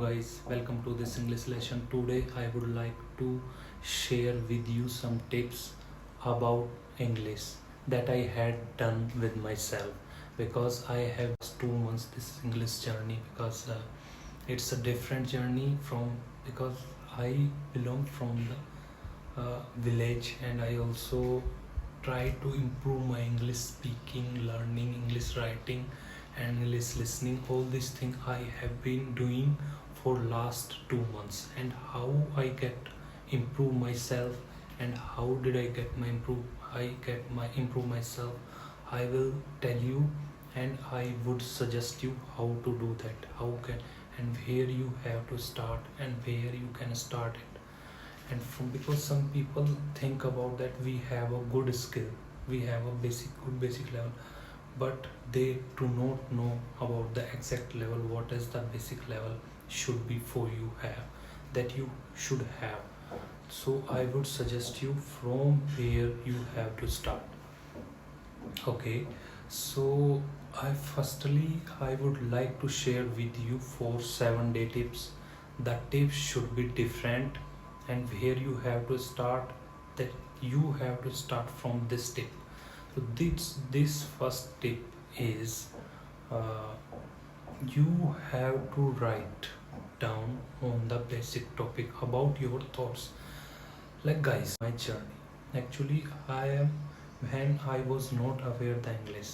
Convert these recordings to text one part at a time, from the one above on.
Guys, welcome to this English lesson. Today I would like to share with you some tips about English that I had done with myself because I have 2 months this English journey because it's a different journey from because I belong from the village and I also try to improve my English speaking, learning English writing and English listening. All these things I have been doing for last 2 months, and how I get improve myself and how did I improve myself, I will tell you, and I would suggest you how to do that, how can and where you have to start and where you can start it. And from because some people think about that we have a good skill, we have a basic level, but they do not know about the exact level, what is the basic level should be for you have that you should have. So I would suggest you from where you have to start. Okay, so I would like to share with you for 7-day tips. The tips should be different, and where you have to start, that you have to start from this tip. So this first tip is uh, you have to write down on the basic topic about your thoughts. Like guys, my journey. Actually, I am when I was not aware the English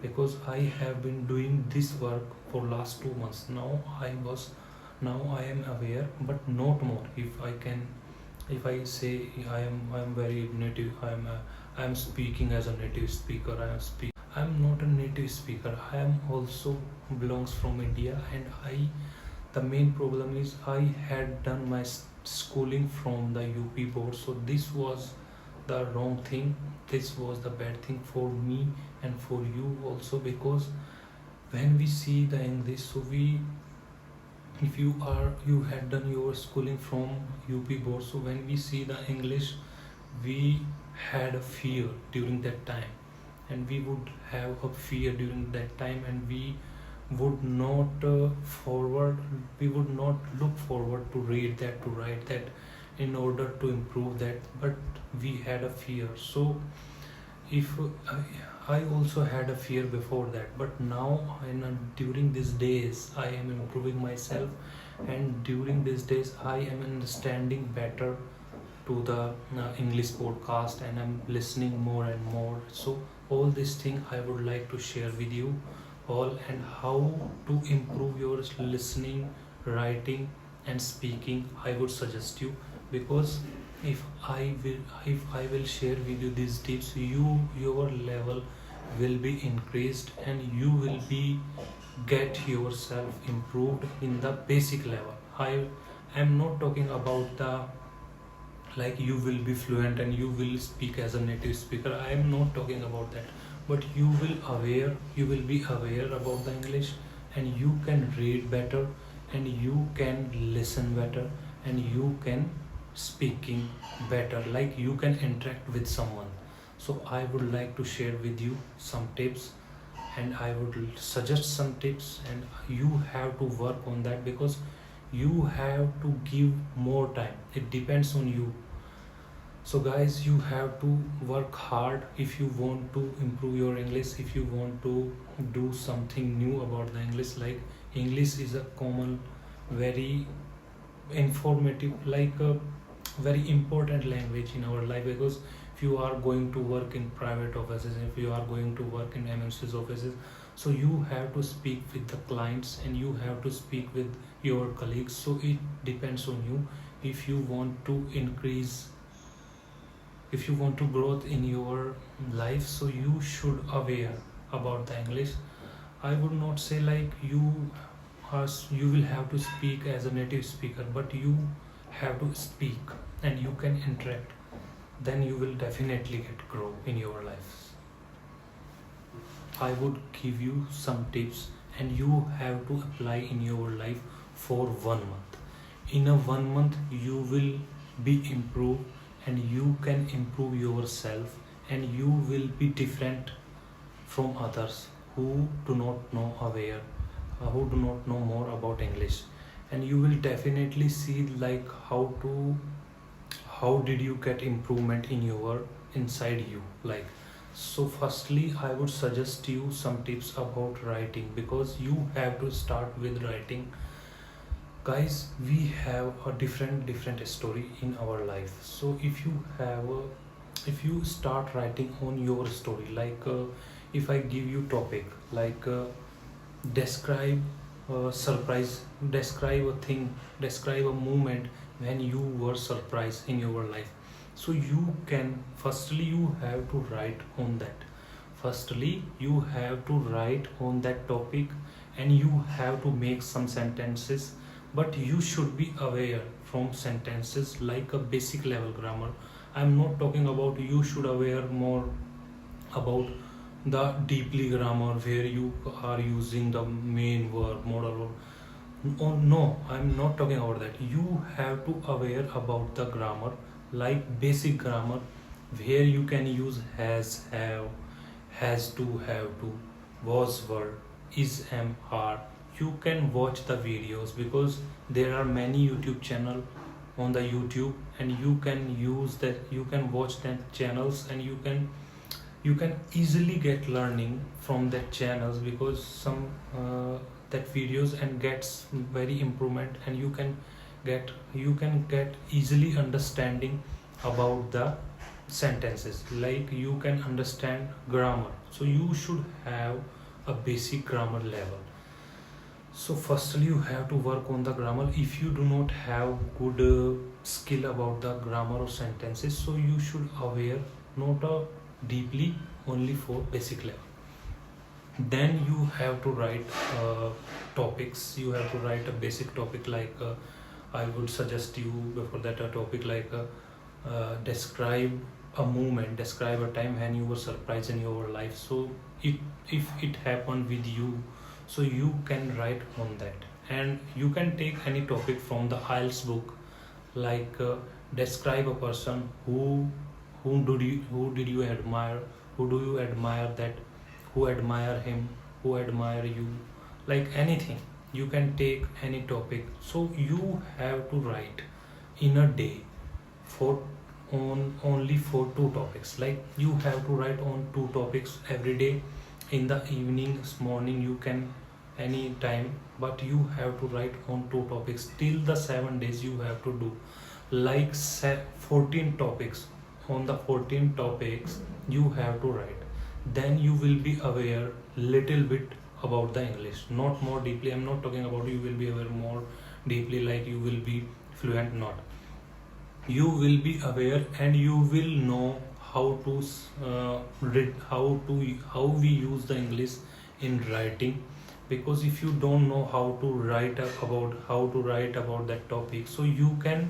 because I have been doing this work for last 2 months. Now I am aware, but not more. If I say I am very native, I am speaking as a native speaker. I am not a native speaker. I am also belongs from India, and the main problem is I had done my schooling from the UP board, so this was the wrong thing. This was the bad thing for me and for you also, because when we see the English, so we if you had done your schooling from UP board, so when we see the English, we had a fear during that time, and we would have a fear during that time, and would not forward we would not look forward to read that, to write that, in order to improve that, but we had a fear. So if I also had a fear before that, but now during these days I am improving myself, and during these days I am understanding better to the English podcast, and I'm listening more and more. So all these things I would like to share with you all, and how to improve your listening, writing and speaking I would suggest you, because if I will share with you these tips, your level will be increased, and you will be get yourself improved in the basic level. I am not talking about the like you will be fluent and you will speak as a native speaker. I am not talking about that, but you will be aware about the English, and you can read better, and you can listen better, and you can speaking better, like you can interact with someone. So I would like to share with you some tips, and I would suggest some tips, and you have to work on that, because you have to give more time. It depends on you. So guys, you have to work hard if you want to improve your English, if you want to do something new about the English. Like English is a common, very informative, like a very important language in our life, because if you are going to work in private offices, if you are going to work in MNC's offices, so you have to speak with the clients, and you have to speak with your colleagues. So it depends on you. If you want to increase, if you want to growth in your life, so you should aware about the English. I would not say like you will have to speak as a native speaker, but you have to speak and you can interact, then you will definitely get grow in your life. I would give you some tips, and you have to apply in your life for 1 month. In a 1 month you will be improved, and you can improve yourself, and you will be different from others who do not know more about English. and you will definitely see like how did you get improvement in your inside you. Like, so firstly I would suggest you some tips about writing, because you have to start with writing. Guys, we have a different story in our life. So if you start writing on your story, like if I give you topic like describe a surprise, describe a thing, describe a moment when you were surprised in your life. So you can, firstly you have to write on that. Firstly you have to write on that topic, and you have to make some sentences. But you should be aware from sentences like a basic level grammar. I'm not talking about you should aware more about the deeply grammar where you are using the main verb modal verb. Oh no, I'm not talking about that. You have to aware about the grammar like basic grammar, where you can use has to, have to, was, were, is, am, are. You can watch the videos, because there are many YouTube channel on the YouTube, and you can use that, you can watch that channels, and you can easily get learning from that channels, because some that videos and gets very improvement, and you can get easily understanding about the sentences, like you can understand grammar. So you should have a basic grammar level. So firstly you have to work on the grammar. If you do not have good skill about the grammar or sentences, so you should aware not deeply, only for basic level. Then you have to write topics. You have to write a basic topic like I would suggest you before that a topic like describe a moment, describe a time when you were surprised in your life. So if it happened with you, so you can write on that. And you can take any topic from the IELTS book, like describe a person who did you admire, who do you admire, that who admire him, who admire you, like anything. You can take any topic. So you have to write in a day for on only for two topics. Like you have to write on two topics every day. In the evening, morning, you can any time, but you have to write on two topics till the 7 days. You have to do like 14 topics. On the 14 topics you have to write. Then you will be aware little bit about the English, not more deeply. I'm not talking about you will be aware more deeply like you will be fluent, not. You will be aware, and you will know how to read, how we use the English in writing. Because if you don't know how to write about that topic, so you can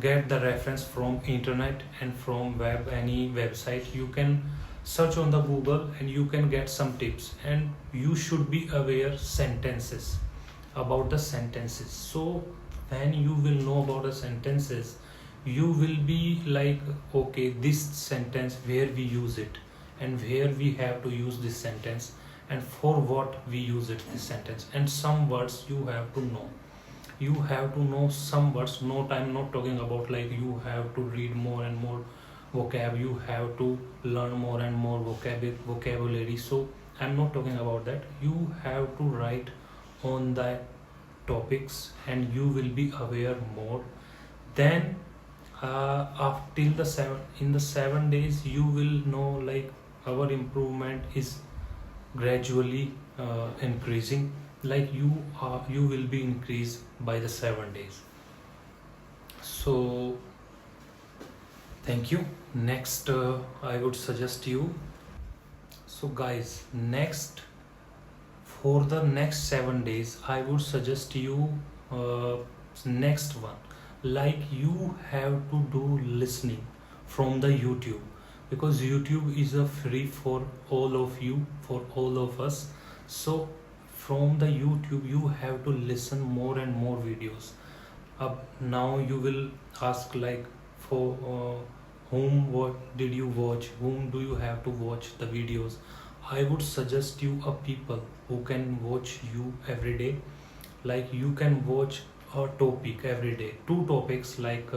get the reference from internet and from web, any website. You can search on the Google and you can get some tips. And you should be aware sentences, about the sentences. So when you will know about the sentences, you will be like, okay, this sentence, where we use it, and where we have to use this sentence, and for what we use it, this sentence. And some words you have to know. You have to know some words. Not, I'm not talking about like you have to read more and more vocab, you have to learn more and more vocabulary. So I'm not talking about that. You have to write on that topics, and you will be aware more. Then after till the 7 days you will know like our improvement is gradually increasing. Like you will be increased by the 7 days. So thank you. Next I would suggest you. So guys, next, for the next 7 days I would suggest you next one, like you have to do listening from the YouTube, because YouTube is a free for all of you, for all of us. So from the YouTube you have to listen more and more videos. Now you will ask like, for what did you watch, whom do you have to watch the videos? I would suggest you a people who can watch you every day, Like you can watch a topic every day, two topics. Like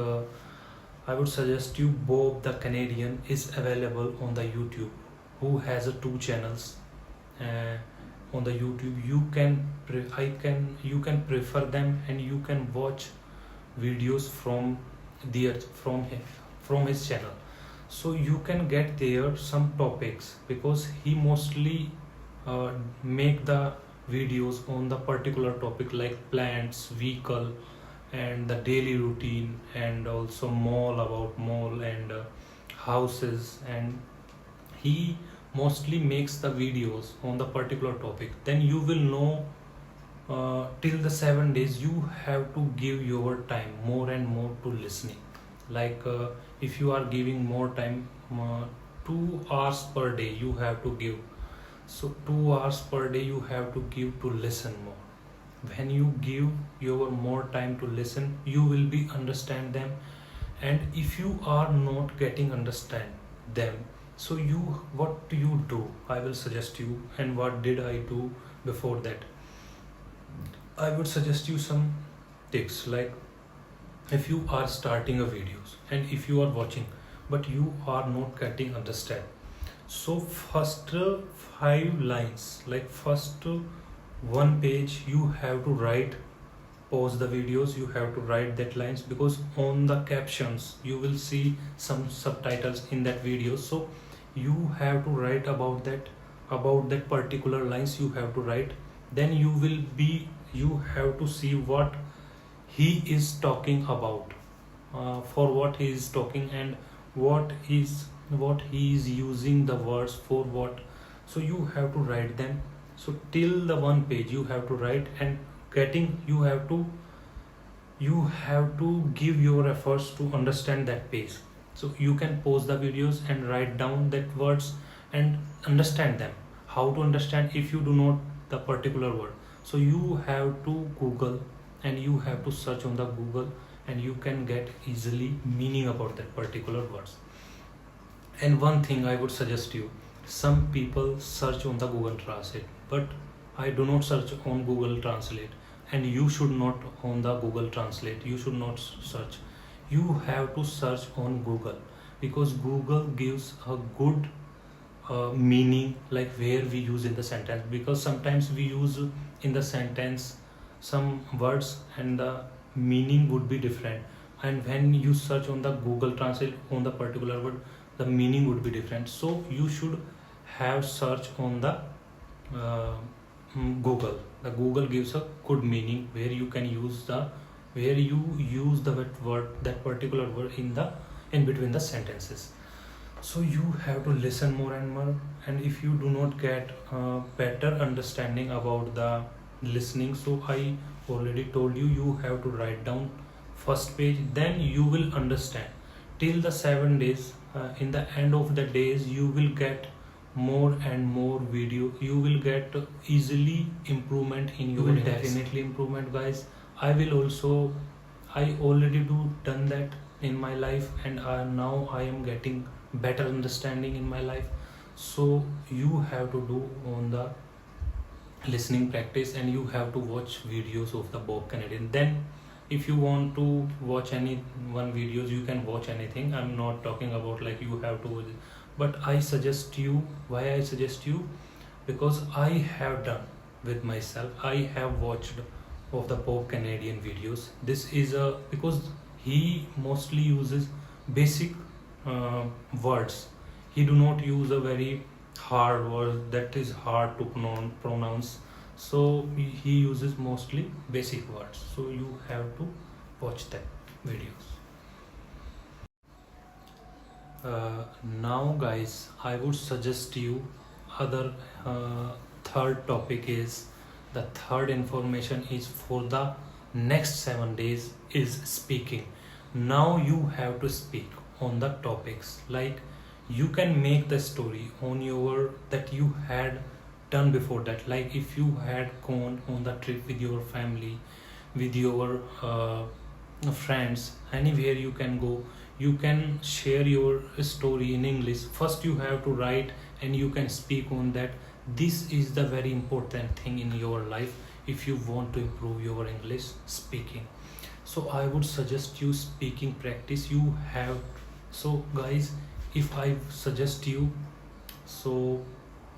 I would suggest you Bob the Canadian is available on the YouTube, who has two channels uh, on the YouTube. You can prefer them, and you can watch videos from their from his channel. So you can get there some topics, because he mostly make the videos on the particular topic, like plants, vehicle, and the daily routine, and also mall and houses. And he mostly makes the videos on the particular topic. Then you will know, till the 7 days you have to give your time more and more to listening. Like if you are giving more time, 2 hours per day you have to give. So 2 hours per day you have to give to listen more. When you give your more time to listen, you will be understand them. And if you are not getting understand them, so you, what do you do? I will suggest you, and what did I do before that. I would suggest you some tips. Like if you are starting a videos, and if you are watching but you are not getting understand, so first 5 lines, like first one page you have to write. Pause the videos, you have to write that lines, because on the captions you will see some subtitles in that video. So you have to write about that particular lines you have to write. Then you have to see what he is talking about, for what he is talking, and what he is using the words for what. So you have to write them. So till the one page you have to write, and you have to give your efforts to understand that page. So you can pause the videos and write down that words and understand them. How to understand if you do not the particular word? So you have to Google, and you have to search on the Google, and you can get easily meaning about that particular words. And one thing I would suggest you, some people search on the Google Translate, but I do not search on Google Translate. And you should not on the Google Translate, you should not search. You have to search on Google, because Google gives a good meaning, like where we use in the sentence. Because sometimes we use in the sentence some words and the meaning would be different, and when you search on the Google Translate on the particular word, the meaning would be different. So you should have search on the Google. The Google gives a good meaning, where you can use that particular word in between the sentences. So you have to listen more and more. And if you do not get better understanding about the listening, so I already told you, you have to write down first page, then you will understand till the 7 days. In the end of the days you will get more and more video. You will get easily improvement in your English. Definitely improvement, guys. I already done that in my life, and now I am getting better understanding in my life. So you have to do on the listening practice, and you have to watch videos of the Bob Canadian. Then if you want to watch any one videos, you can watch anything. I'm not talking about like you have to watch it. But I suggest you, why I suggest you, because I have done with myself. I have watched of the Bob Canadian videos. This is because he mostly uses basic words. He do not use a very hard word that is hard to pronounce. So he uses mostly basic words. So you have to watch that videos. Now guys, I would suggest you other third topic is, the third information is for the next 7 days is speaking. Now you have to speak on the topics. Like you can make the story on your that you had done before that. Like if you had gone on the trip with your family, with your friends, anywhere you can go, you can share your story in English. First you have to write, and you can speak on that. This is the very important thing in your life. if you want to improve your English speaking. So I would suggest you speaking practice. You have, so guys, if I suggest you, so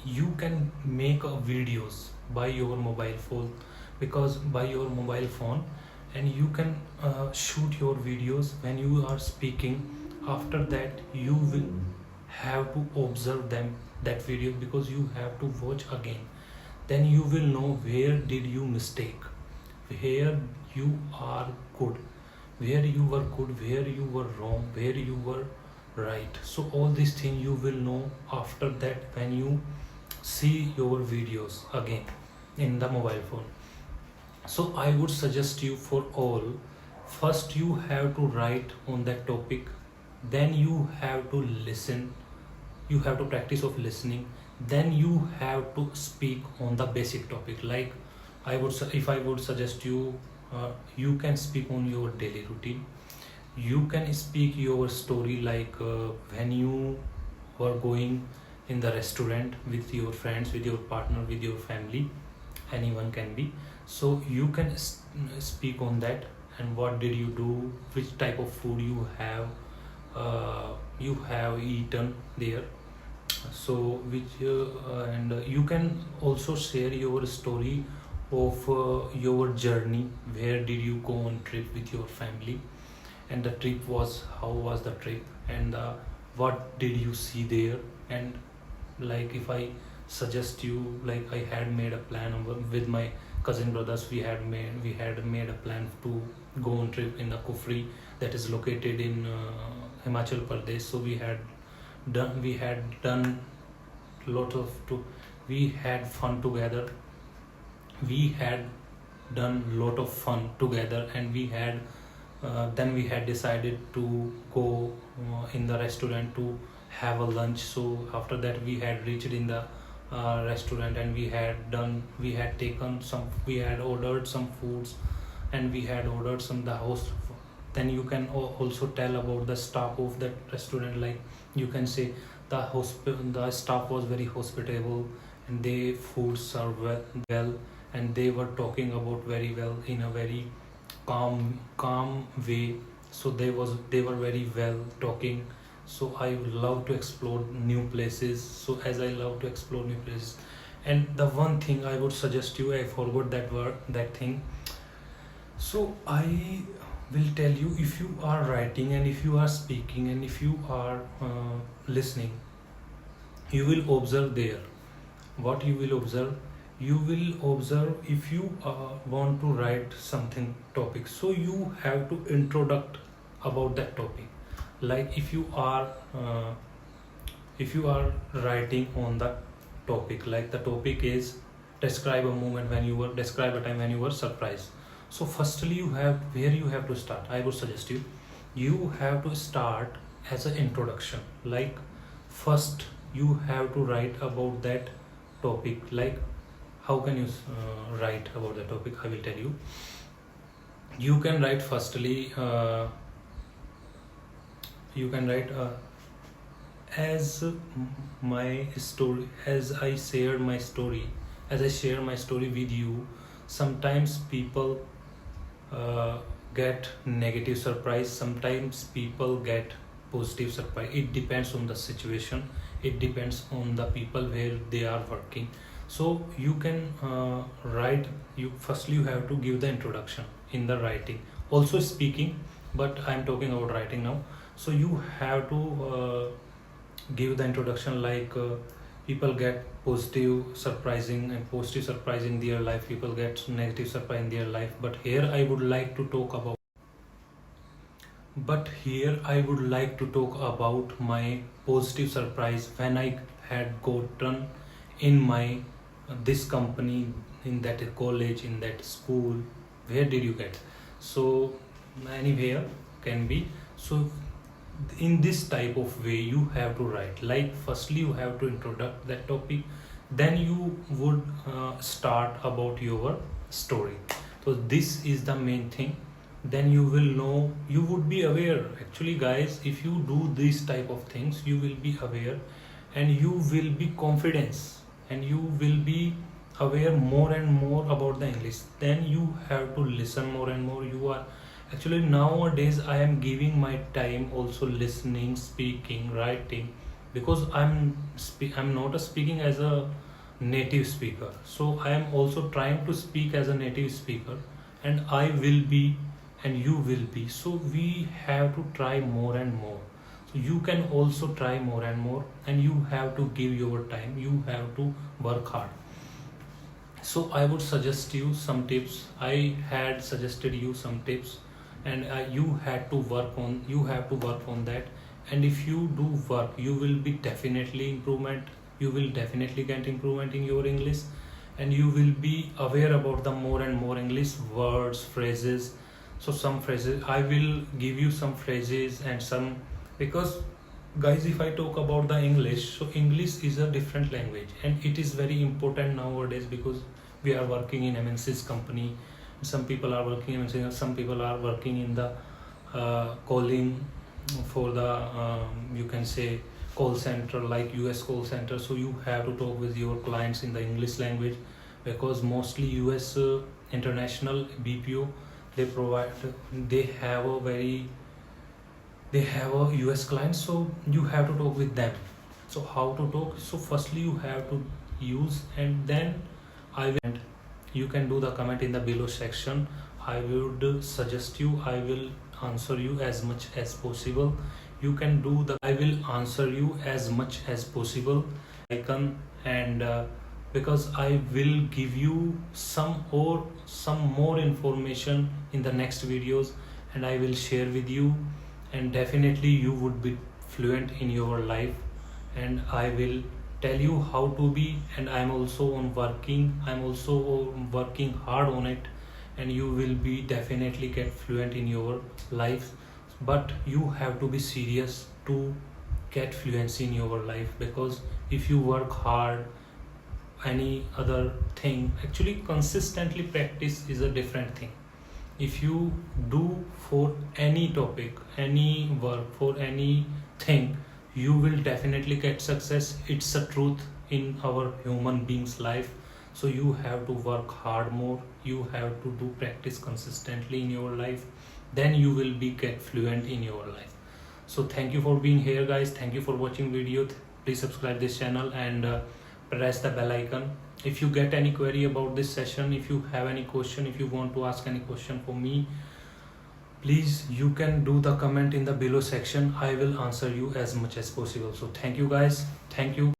you can make videos by your mobile phone, because by your mobile phone, and you can shoot your videos when you are speaking. After that you will have to observe them, that video, because you have to watch again. Then you will know where did you mistake, where you are good, where you were good, where you were wrong, where you were right. So all these things you will know after that when you see your videos again in the mobile phone. So I would suggest you for all, first you have to write on that topic, then you have to listen, you have to practice of listening, then you have to speak on the basic topic. Like if I would suggest you, you can speak on your daily routine, you can speak your story, like when you were going in the restaurant with your friends, with your partner, with your family, anyone can be. So you can speak on that, and what did you do, which type of food you have eaten there. So which and you can also share your story of your journey, where did you go on trip with your family, and the trip was, how was the trip, and what did you see there. And like if I suggest you, like I had made a plan with my cousin brothers, we had made a plan to go on trip in the Kufri, that is located in Himachal Pradesh. So we had done lot of we had fun together, we had done lot of fun together, and we had then we had decided to go in the restaurant to have a lunch. So after that we had reached in the restaurant, and we had taken some, we had ordered some foods, and we had ordered some the host. Then you can also tell about the staff of that restaurant, like you can say the staff was very hospitable, and they food served well, and they were talking about very well in a very calm way. So they were very well talking. So I love to explore new places. So as I love to explore new places, and the one thing I would suggest you, I forgot that word, that thing. So I will tell you, if you are writing and if you are speaking and if you are listening, you will observe there. What you will observe? You will observe, if you want to write something topic, so you have to introduct about that topic. Like if you are writing on the topic, like the topic is describe a time when you were surprised. So firstly you have to start. I would suggest you have to start as an introduction. Like first you have to write about that topic. Like how can you write about the topic? I will tell you. You can write firstly you can write as my story, as I share my story with you. Sometimes people get negative surprise, sometimes people get positive surprise. It depends on the situation, it depends on the people where they are working. So you can write, you have to give the introduction in the writing, also speaking, but I am talking about writing now. So you have to give the introduction, like people get positive surprise in their life, people get negative surprise in their life. But here I would like to talk about my positive surprise when I had gotten in my this company, in that college, in that school. Where did you get? So anywhere can be. So in this type of way you have to write. Like firstly you have to introduce that topic, then you would start about your story. So this is the main thing. Then you will know, you would be aware. Actually guys, if you do these type of things, you will be aware, and you will be confidence, and you will be aware more and more about the English, then you have to listen more and more. You are actually, nowadays I am giving my time also listening, speaking, writing, because I'm not a speaking as a native speaker, so I am also trying to speak as a native speaker, and I will be, and you will be. So we have to try more and more. So you can also try more and more, and you have to give your time, you have to work hard. So I would suggest you some tips. I had suggested you some tips, and you have to work on that. And if you do work, you will be definitely improvement, you will definitely get improvement in your English, and you will be aware about the more and more English words, phrases. So some phrases I will give you, some phrases and some, because guys, if I talk about the English, so English is a different language, and it is very important nowadays, because we are working in MNC's company. Some people are working in MNCs, some people are working in the calling for the you can say call center, like US call center. So you have to talk with your clients in the English language, because mostly US international BPO, they provide, they have a very, they have a US client, so you have to talk with them. So how to talk? So firstly you have to use, and then I will, and you can do the comment in the below section. I would suggest you, I will answer you as much as possible. You can do the, I will answer you as much as possible icon, and because I will give you some more information in the next videos, and I will share with you, and definitely you would be fluent in your life, and I will tell you how to be. And I'm also working hard on it, and you will be definitely get fluent in your life. But you have to be serious to get fluency in your life, because if you work hard, any other thing, actually consistently practice is a different thing. If you do for any topic, any work, for anything, you will definitely get success. It's a truth in our human beings life. So you have to work hard more, you have to do practice consistently in your life, then you will be get fluent in your life. So thank you for being here, guys. Thank you for watching video. Please subscribe this channel, and press the bell icon. If you get any query about this session, if you have any question, if you want to ask any question for me, please, you can do the comment in the below section. I will answer you as much as possible. So thank you, guys. Thank you.